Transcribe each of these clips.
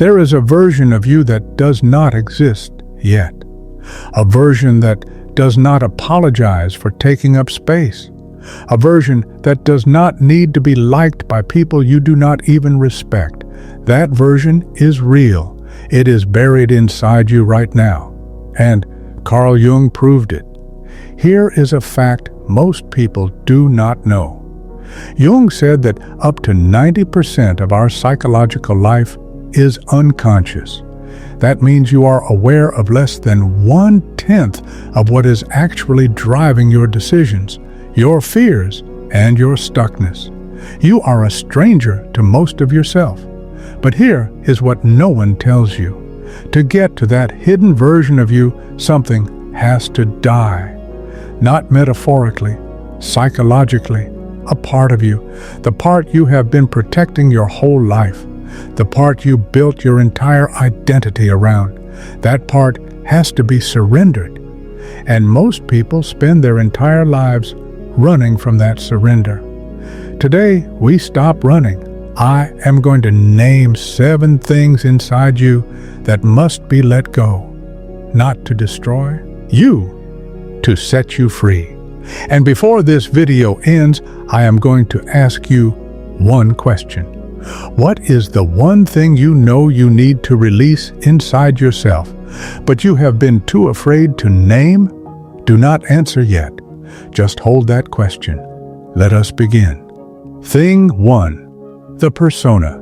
There is a version of you that does not exist yet. A version that does not apologize for taking up space. A version that does not need to be liked by people you do not even respect. That version is real. It is buried inside you right now. And Carl Jung proved it. Here is a fact most people do not know. Jung said that up to 90% of our psychological life is unconscious. That means you are aware of less than 1/10 of what is actually driving your decisions, your fears, and your stuckness. You are a stranger to most of yourself. But here is what no one tells you. To get to that hidden version of you, something has to die. Not metaphorically, psychologically, a part of you, the part you have been protecting your whole life, the part you built your entire identity around. That part has to be surrendered. And most people spend their entire lives running from that surrender. Today, we stop running. I am going to name 7 things inside you that must be let go, not to destroy you, to set you free. And before this video ends, I am going to ask you one question. What is the one thing you know you need to release inside yourself, but you have been too afraid to name? Do not answer yet. Just hold that question. Let us begin. Thing 1. The persona.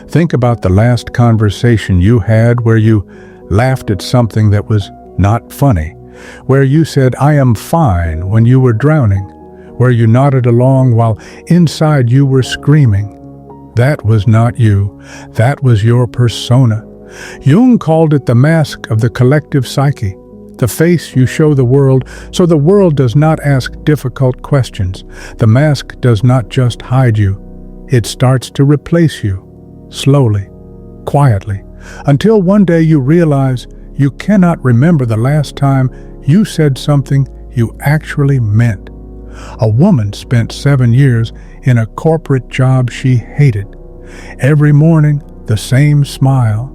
Think about the last conversation you had where you laughed at something that was not funny, where you said, "I am fine," when you were drowning, where you nodded along while inside you were screaming. That was not you. That was your persona. Jung called it the mask of the collective psyche, the face you show the world so the world does not ask difficult questions. The mask does not just hide you. It starts to replace you, slowly, quietly, until one day you realize you cannot remember the last time you said something you actually meant. A woman spent 7 years in a corporate job she hated. Every morning, the same smile,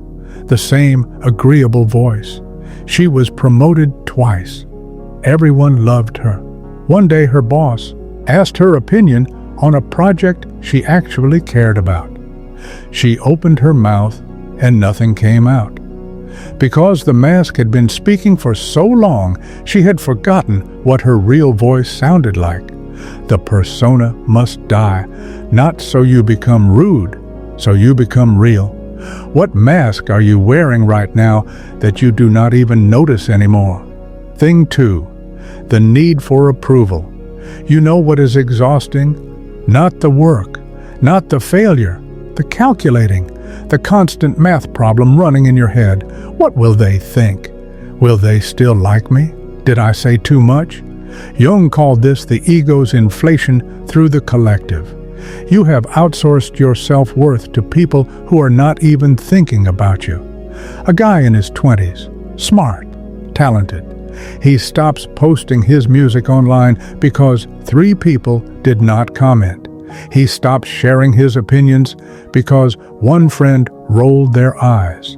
the same agreeable voice. She was promoted twice. Everyone loved her. One day her boss asked her opinion on a project she actually cared about. She opened her mouth and nothing came out. Because the mask had been speaking for so long, she had forgotten what her real voice sounded like. The persona must die, not so you become rude, so you become real. What mask are you wearing right now that you do not even notice anymore? Thing 2. The need for approval. You know what is exhausting? Not the work, not the failure, the calculating, the constant math problem running in your head. What will they think? Will they still like me? Did I say too much? Jung called this the ego's inflation through the collective. You have outsourced your self-worth to people who are not even thinking about you. A guy in his 20s, smart, talented. He stops posting his music online because 3 people did not comment. He stops sharing his opinions because 1 friend rolled their eyes.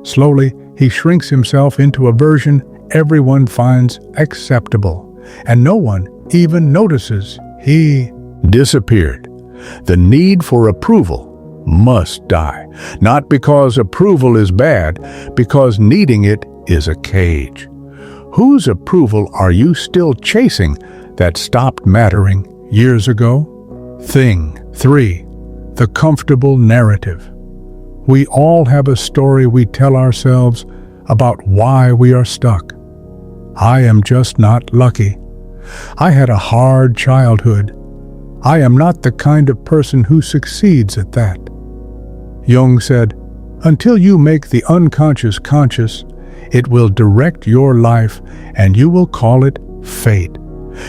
Slowly, he shrinks himself into a version everyone finds acceptable, and no one even notices. He disappeared. The need for approval must die, not because approval is bad, because needing it is a cage. Whose approval are you still chasing that stopped mattering years ago? Thing 3. The comfortable narrative. We all have a story we tell ourselves about why we are stuck. I am just not lucky. I had a hard childhood. I am not the kind of person who succeeds at that. Jung said, until you make the unconscious conscious, it will direct your life and you will call it fate.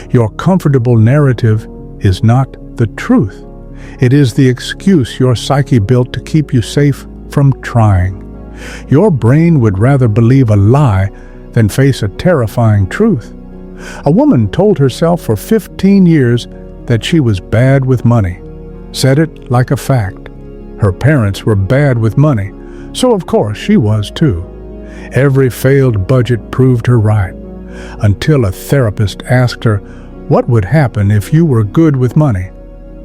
Your comfortable narrative is not the truth. It is the excuse your psyche built to keep you safe from trying. Your brain would rather believe a lie than face a terrifying truth. A woman told herself for 15 years that she was bad with money. Said it like a fact. Her parents were bad with money, So of course she was too. Every failed budget proved her right, until a therapist asked her what would happen if you were good with money.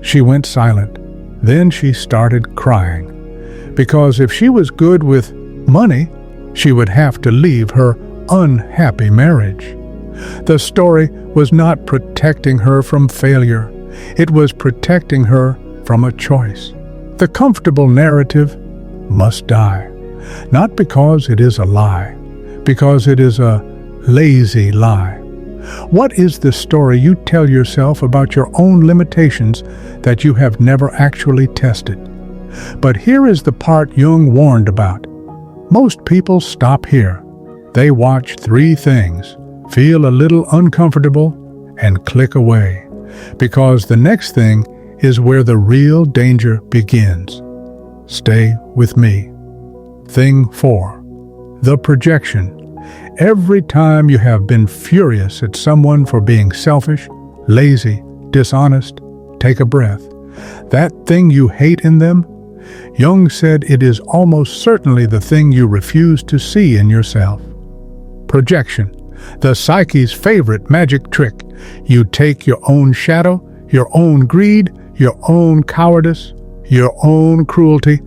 She went silent. Then she started crying, because if she was good with money, she would have to leave her unhappy marriage. The story was not protecting her from failure. It was protecting her from a choice. The comfortable narrative must die, not because it is a lie, because it is a lazy lie. What is the story you tell yourself about your own limitations that you have never actually tested? But here is the part Jung warned about. Most people stop here. They watch 3 things, feel a little uncomfortable, and click away, because the next thing is where the real danger begins. Stay with me. Thing 4. The projection. Every time you have been furious at someone for being selfish, lazy, dishonest, take a breath. That thing you hate in them, Jung said it is almost certainly the thing you refuse to see in yourself. Projection, the psyche's favorite magic trick. You take your own shadow, your own greed, your own cowardice, your own cruelty,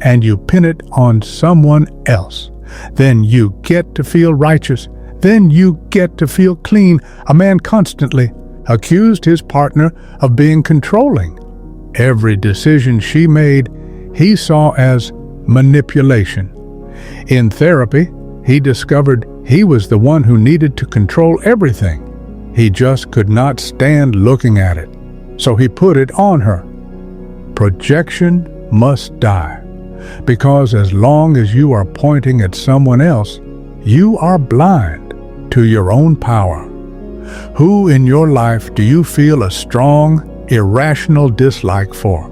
and you pin it on someone else. Then you get to feel righteous. Then you get to feel clean. A man constantly accused his partner of being controlling. Every decision she made, he saw as manipulation. In therapy, he discovered he was the one who needed to control everything. He just could not stand looking at it, so he put it on her. Projection must die, because as long as you are pointing at someone else, you are blind to your own power. Who in your life do you feel a strong, irrational dislike for?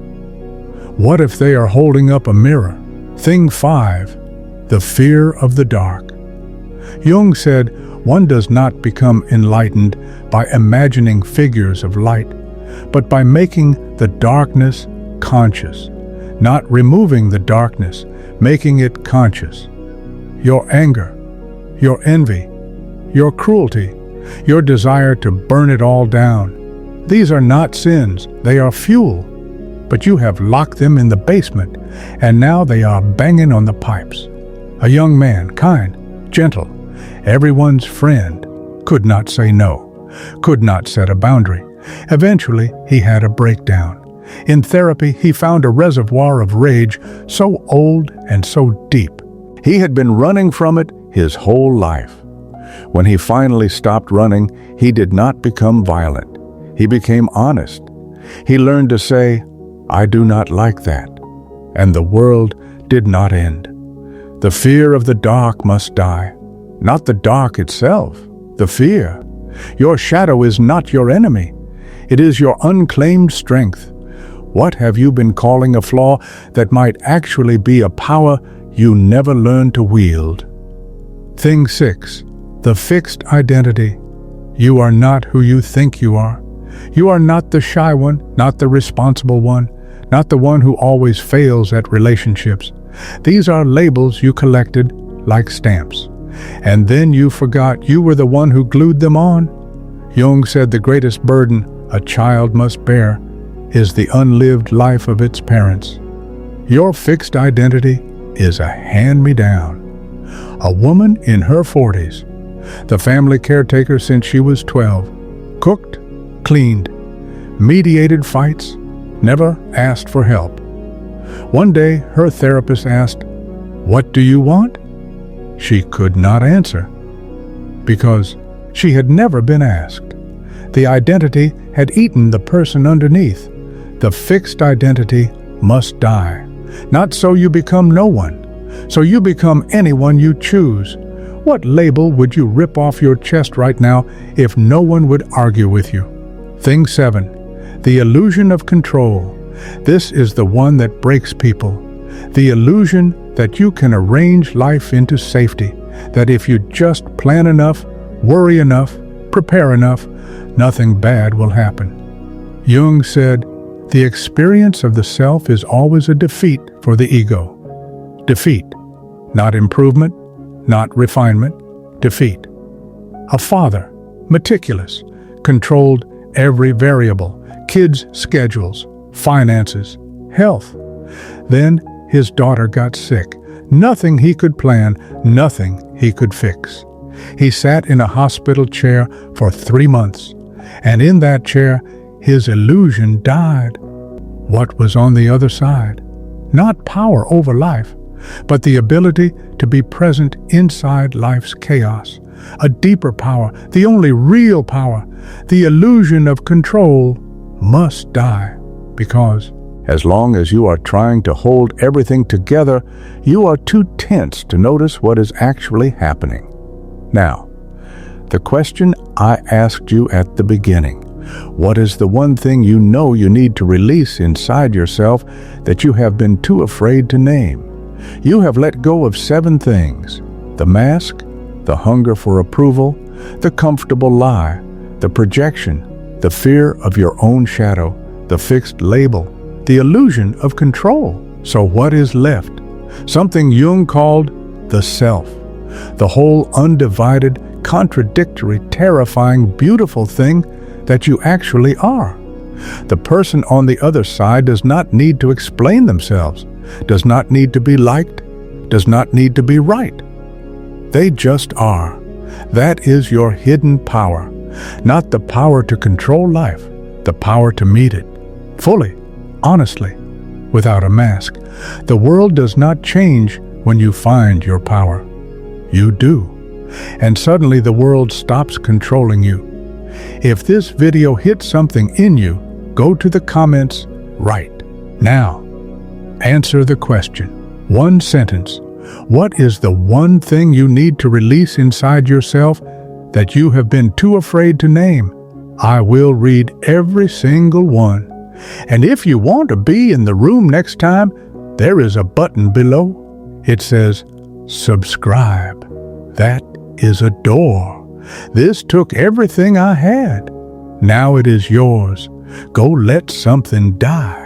What if they are holding up a mirror? Thing 5. The fear of the dark. Jung said one does not become enlightened by imagining figures of light, but by making the darkness conscious, not removing the darkness, making it conscious. Your anger, your envy, your cruelty, your desire to burn it all down. These are not sins, they are fuel. But you have locked them in the basement, and now they are banging on the pipes. A young man, kind, gentle, everyone's friend, could not say no, could not set a boundary. Eventually, he had a breakdown. In therapy, he found a reservoir of rage so old and so deep. He had been running from it his whole life. When he finally stopped running, he did not become violent. He became honest. He learned to say, "I do not like that." And the world did not end. The fear of the dark must die. Not the dark itself, the fear. Your shadow is not your enemy. It is your unclaimed strength. What have you been calling a flaw that might actually be a power you never learned to wield? Thing 6. The fixed identity. You are not who you think you are. You are not the shy one, not the responsible one, not the one who always fails at relationships. These are labels you collected like stamps. And then you forgot you were the one who glued them on. Jung said the greatest burden a child must bear is the unlived life of its parents. Your fixed identity is a hand-me-down. A woman in her 40s, the family caretaker since she was 12, cooked, cleaned, mediated fights, never asked for help. One day, her therapist asked, "What do you want?" She could not answer, because she had never been asked. The identity had eaten the person underneath. The fixed identity must die. Not so you become no one, so you become anyone you choose. What label would you rip off your chest right now if no one would argue with you? Thing 7. The illusion of control. This is the one that breaks people. The illusion that you can arrange life into safety, that if you just plan enough, worry enough, prepare enough, nothing bad will happen. Jung said, the experience of the self is always a defeat for the ego. Defeat, Not improvement, not refinement, defeat. A father, meticulous, controlled every variable, kids' schedules, finances, health. Then his daughter got sick. Nothing he could plan, nothing he could fix. He sat in a hospital chair for 3 months, and in that chair, his illusion died. What was on the other side? Not power over life, but the ability to be present inside life's chaos. A deeper power, the only real power, the illusion of control, must die, because as long as you are trying to hold everything together, you are too tense to notice what is actually happening. Now, the question I asked you at the beginning, what is the one thing you know you need to release inside yourself that you have been too afraid to name? You have let go of 7 things: the mask, the hunger for approval, the comfortable lie, the projection, the fear of your own shadow, the fixed label, the illusion of control. So what is left? Something Jung called the self. The whole undivided, contradictory, terrifying, beautiful thing that you actually are. The person on the other side does not need to explain themselves, does not need to be liked, does not need to be right. They just are. That is your hidden power, not the power to control life, the power to meet it, fully, honestly, without a mask. The world does not change when you find your power. You do. And suddenly the world stops controlling you. If this video hit something in you, go to the comments right now. Answer the question. 1 sentence. What is the one thing you need to release inside yourself that you have been too afraid to name? I will read every single one. And if you want to be in the room next time, there is a button below. It says, subscribe. That is a door. This took everything I had. Now it is yours. Go let something die.